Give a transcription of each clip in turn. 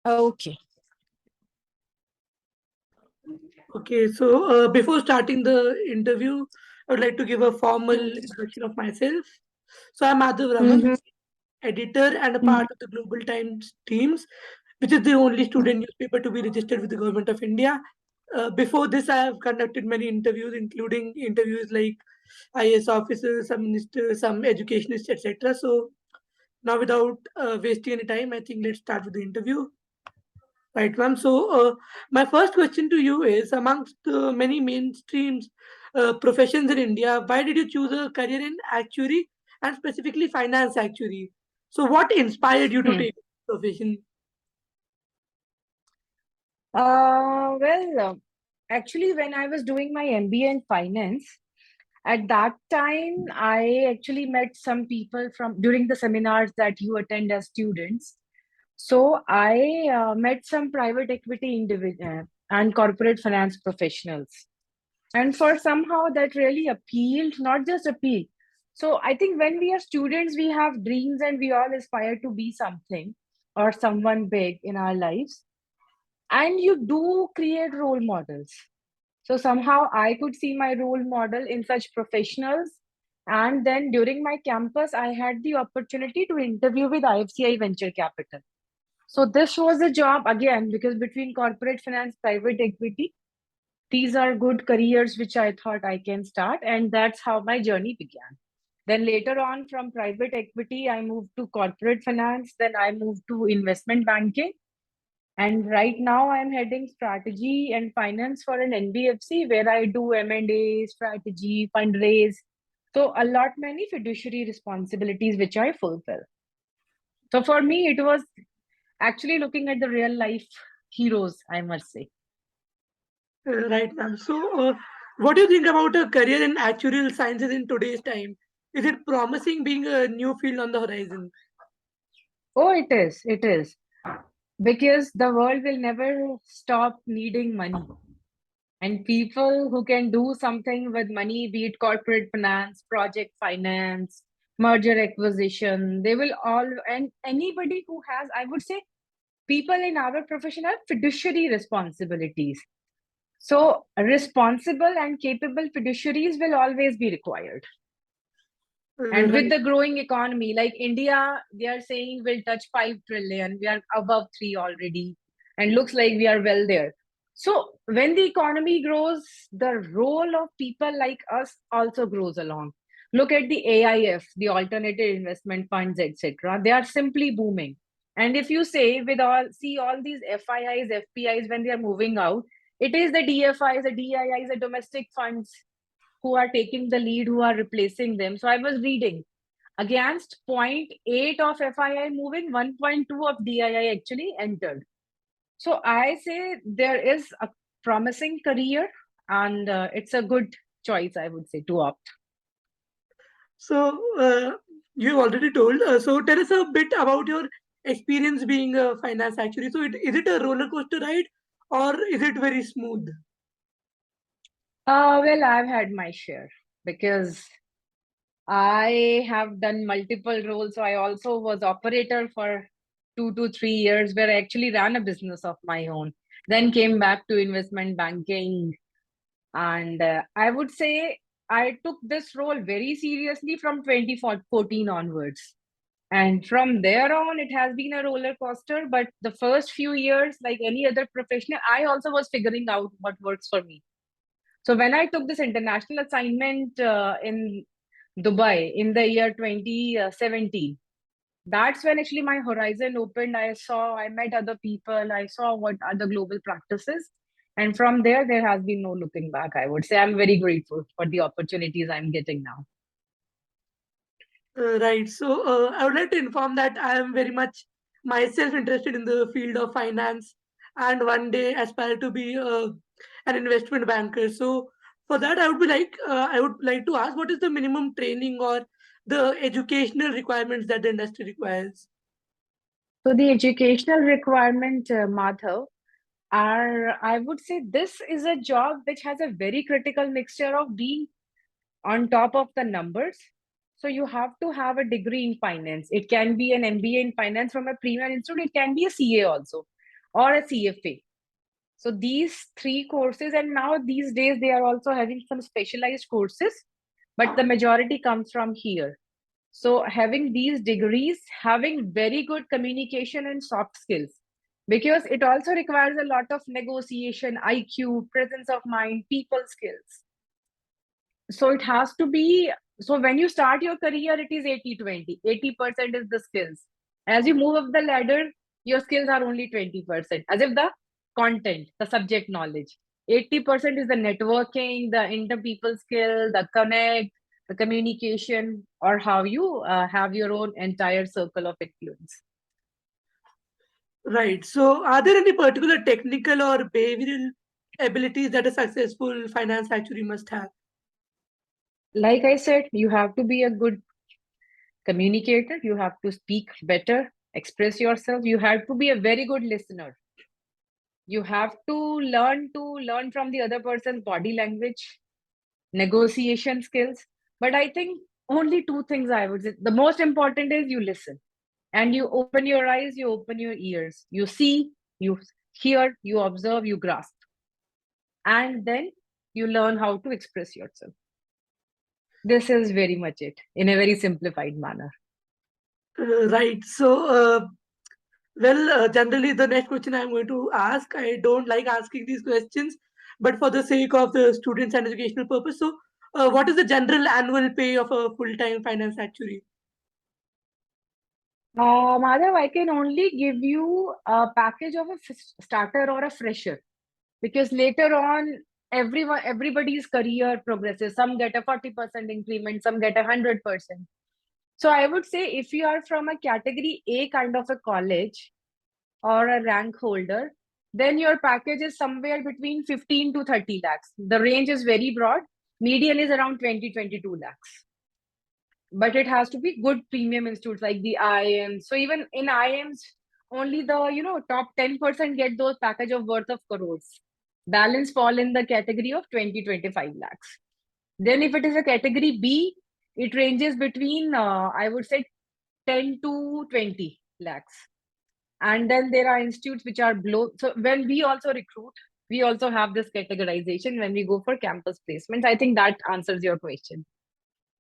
Okay. Okay, so before starting the interview, I would like to give a formal introduction of myself. So I'm Madhav Raman, Mm-hmm. editor and a part of the Global Times teams, which is the only student newspaper to be registered with the Government of India. Before this, I have conducted many interviews, including interviews like IAS officers, some ministers, some educationists, etc. So now, without wasting any time, I think let's start with the interview. Right, ma'am. So, my first question to you is: amongst the many mainstream professions in India, why did you choose a career in actuary and specifically finance actuary? So, what inspired you to Hmm. take this profession? Well, actually, when I was doing my MBA in finance, at that time, I actually met some people from during the seminars that you attend as students. So I met some private equity individual and corporate finance professionals. And for somehow that really appealed, not just appealed. So I think when we are students, we have dreams and we all aspire to be something or someone big in our lives. And you do create role models. So somehow I could see my role model in such professionals. And then during my campus, I had the opportunity to interview with IFCI Venture Capital. So this was a job again because between corporate finance, private equity, these are good careers which I thought I can start, and that's how my journey began. Then later on, from private equity, I moved to corporate finance. Then I moved to investment banking, and right now I'm heading strategy and finance for an NBFC where I do M&A, strategy, fundraise. So a lot many fiduciary responsibilities which I fulfill. So for me, it was actually looking at the real life heroes, I must say. Right, ma'am. So, what do you think about a career in actuarial sciences in today's time? Is it promising being a new field on the horizon? Oh, it is. It is. Because the world will never stop needing money. And people who can do something with money, be it corporate finance, project finance, merger acquisition, they will all, and anybody who has, I would say, people in our profession have fiduciary responsibilities. So, responsible and capable fiduciaries will always be required. And with Right. the growing economy, like India, they are saying we'll touch 5 trillion. We are above 3 already. And looks like we are well there. So when the economy grows, the role of people like us also grows along. Look at the AIF, the alternative investment funds, etc. They are simply booming. And if you say with all see all these FIIs, FPIs when they are moving out, it is the DFIs, the DIIs, the domestic funds who are taking the lead, who are replacing them. So I was reading against zero point 0.8 of FII moving, 1.2 of DII actually entered. So I say there is a promising career and it's a good choice, I would say, to opt. So, you already told. So, tell us a bit about your experience being a finance actuary. So, is it a roller coaster ride or is it very smooth? Well, I've had my share because I have done multiple roles. So I also was operator for 2 to 3 years where I actually ran a business of my own. Then came back to investment banking. And I would say I took this role very seriously from 2014 onwards. And from there on, it has been a roller coaster. But the first few years, like any other professional, I also was figuring out what works for me. So when I took this international assignment in Dubai in the year 2017, that's when actually my horizon opened. I met other people, I saw what other global practices. And from there has been no looking back. I would say I'm very grateful for the opportunities I'm getting now. Right. So, I would like to inform that I am very much myself interested in the field of finance and one day aspire to be an investment banker. So, for that, I would like to ask what is the minimum training or the educational requirements that the industry requires? So the educational requirement, Madhav, are I would say this is a job which has a very critical mixture of being on top of the numbers. So you have to have a degree in finance. It can be an MBA in finance from a premier institute. It can be a CA also. or a CFA. So these three courses, and now these days they are also having some specialized courses, but the majority comes from here. So having these degrees, having very good communication and soft skills, because it also requires a lot of negotiation, IQ, presence of mind, people skills. So it has to be, so when you start your career, it is 80-20. 80% is the skills. As you move up the ladder, your skills are only 20%, as if the content, the subject knowledge. 80% is the networking, the inter-people skill, the connect, the communication, or how you have your own entire circle of influence. Right. So, are there any particular technical or behavioral abilities that a successful finance actuary must have? Like I said, you have to be a good communicator, you have to speak better, express yourself, you have to be a very good listener. You have to learn from the other person's body language, negotiation skills. But I think only two things I would say. The most important is you listen and you open your eyes, you open your ears, you see, you hear, you observe, you grasp, and then you learn how to express yourself. This is very much it in a very simplified manner. Right. So, generally, the next question I'm going to ask, I don't like asking these questions, but for the sake of the students and educational purpose, so what is the general annual pay of a full-time finance actuary? Madhav, I can only give you a package of a starter or a fresher, because later on everybody's career progresses. Some get a 40% increment, some get 100%. So I would say if you are from a category A kind of a college or a rank holder, then your package is somewhere between 15 to 30 lakhs. The range is very broad. Median is around 20-22 lakhs, but it has to be good premium institutes like the IIMs. So even in IIMs, only the top 10% get those package of worth of crores. Balance fall in the category of 20-25 lakhs. Then if it is a category B, it ranges between I would say 10 to 20 lakhs. And then there are institutes which are below. So when we also recruit, we also have this categorization when we go for campus placements. I think that answers your question.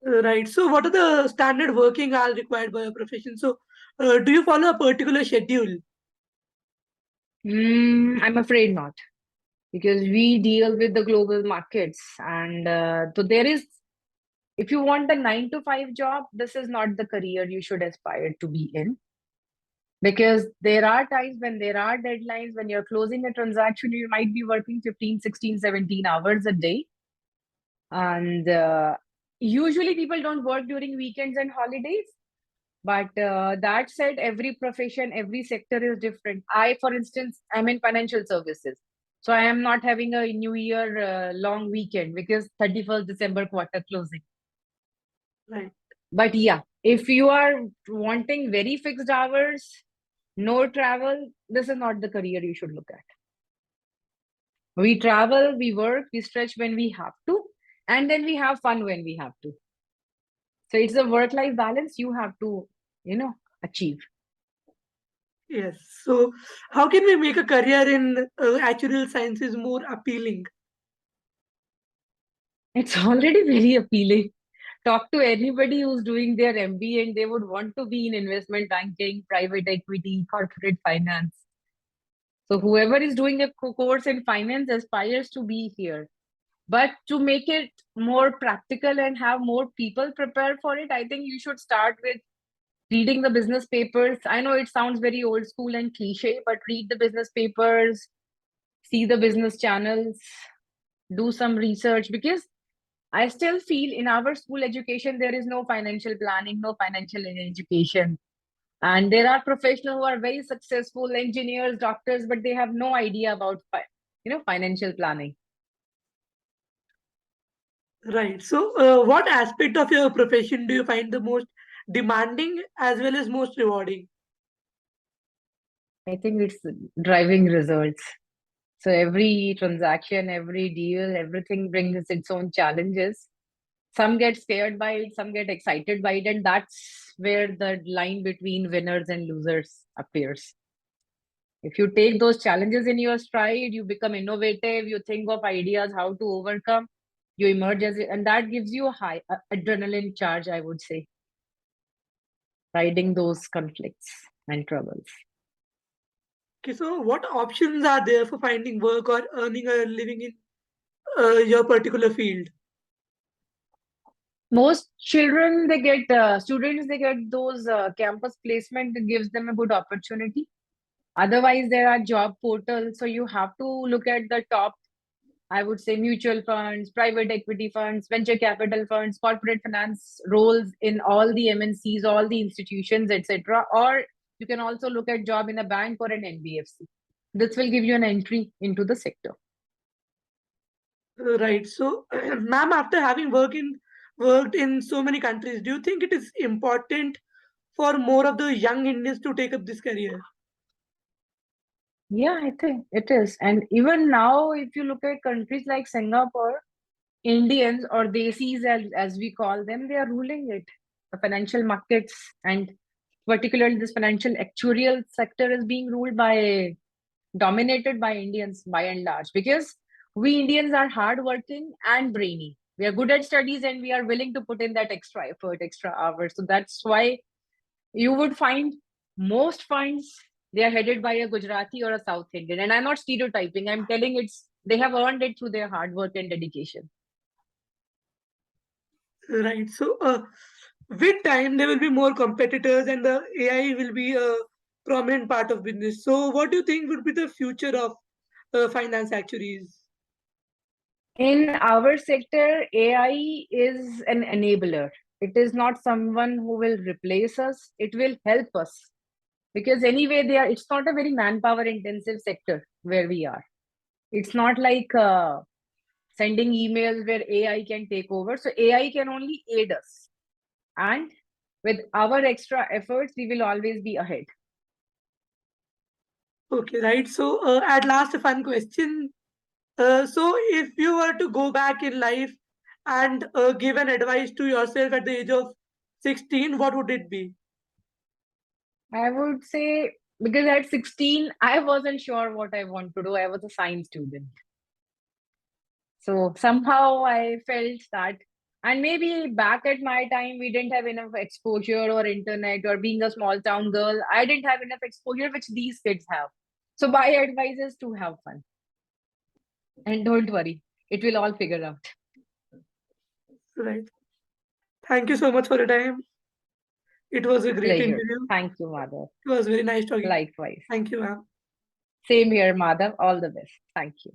Right. So, what are the standard working hours required by a profession? So, do you follow a particular schedule? I'm afraid not, because we deal with the global markets. And so there is, if you want a 9 to 5 job, this is not the career you should aspire to be in, because there are times when there are deadlines. When you're closing a transaction, you might be working 15, 16, 17 hours a day. And usually people don't work during weekends and holidays. But that said, every profession, every sector is different. I, for instance, am in financial services. So I am not having a New Year long weekend because 31st December quarter closing. Right. But yeah, if you are wanting very fixed hours, no travel, this is not the career you should look at. We travel, we work, we stretch when we have to, and then we have fun when we have to. So it's a work-life balance you have to, achieve. Yes. So, how can we make a career in actuarial sciences more appealing? It's already very appealing. Talk to anybody who's doing their MBA and they would want to be in investment banking, private equity, corporate finance. So whoever is doing a course in finance aspires to be here. But to make it more practical and have more people prepare for it, I think you should start with reading the business papers. I know it sounds very old school and cliche, but read the business papers, see the business channels, do some research, because I still feel in our school education, there is no financial planning, no financial education. And there are professionals who are very successful engineers, doctors, but they have no idea about financial planning. Right. So, what aspect of your profession do you find the most demanding as well as most rewarding? I think it's driving results. So every transaction, every deal, everything brings its own challenges. Some get scared by it, some get excited by it, and that's where the line between winners and losers appears. If you take those challenges in your stride, you become innovative, you think of ideas, how to overcome, you emerge as and that gives you a high adrenaline charge, I would say, riding those conflicts and troubles. Okay, so what options are there for finding work or earning a living in your particular field? Most children, they get students, they get those campus placement that gives them a good opportunity. Otherwise, there are job portals, so you have to look at the top, I would say, mutual funds, private equity funds, venture capital funds, corporate finance roles in all the MNCs, all the institutions, etc. Or you can also look at job in a bank or an NBFC. This will give you an entry into the sector. Right. So, ma'am, after having worked in so many countries, do you think it is important for more of the young Indians to take up this career? Yeah, I think it is. And even now, if you look at countries like Singapore, Indians or Desis, as we call them, they are ruling it. The financial markets and particularly this financial actuarial sector is being ruled by, dominated by Indians by and large, because we Indians are hardworking and brainy. We are good at studies and we are willing to put in that extra effort, extra hours. So that's why you would find most funds, they are headed by a Gujarati or a South Indian. And I'm not stereotyping. I'm telling it's they have earned it through their hard work and dedication. Right. So, with time, there will be more competitors, and the AI will be a prominent part of business. So, what do you think would be the future of finance actuaries? In our sector, AI is an enabler. It is not someone who will replace us. It will help us because anyway, they are. It's not a very manpower intensive sector where we are. It's not like sending emails where AI can take over. So AI can only aid us, and with our extra efforts, we will always be ahead. Okay, right. So, at last, a fun question. So, if you were to go back in life and give an advice to yourself at the age of 16, what would it be? I would say because at 16, I wasn't sure what I want to do. I was a science student. So somehow I felt that, and maybe back at my time, we didn't have enough exposure or internet, or being a small town girl, I didn't have enough exposure, which these kids have. So my advice is to have fun and don't worry, it will all figure out. Right. Thank you so much for your time. It was a great Pleasure. interview. Thank you, Madhav. It was very nice talking. Likewise. Thank you, ma'am. Same here, Madhav. All the best. Thank you.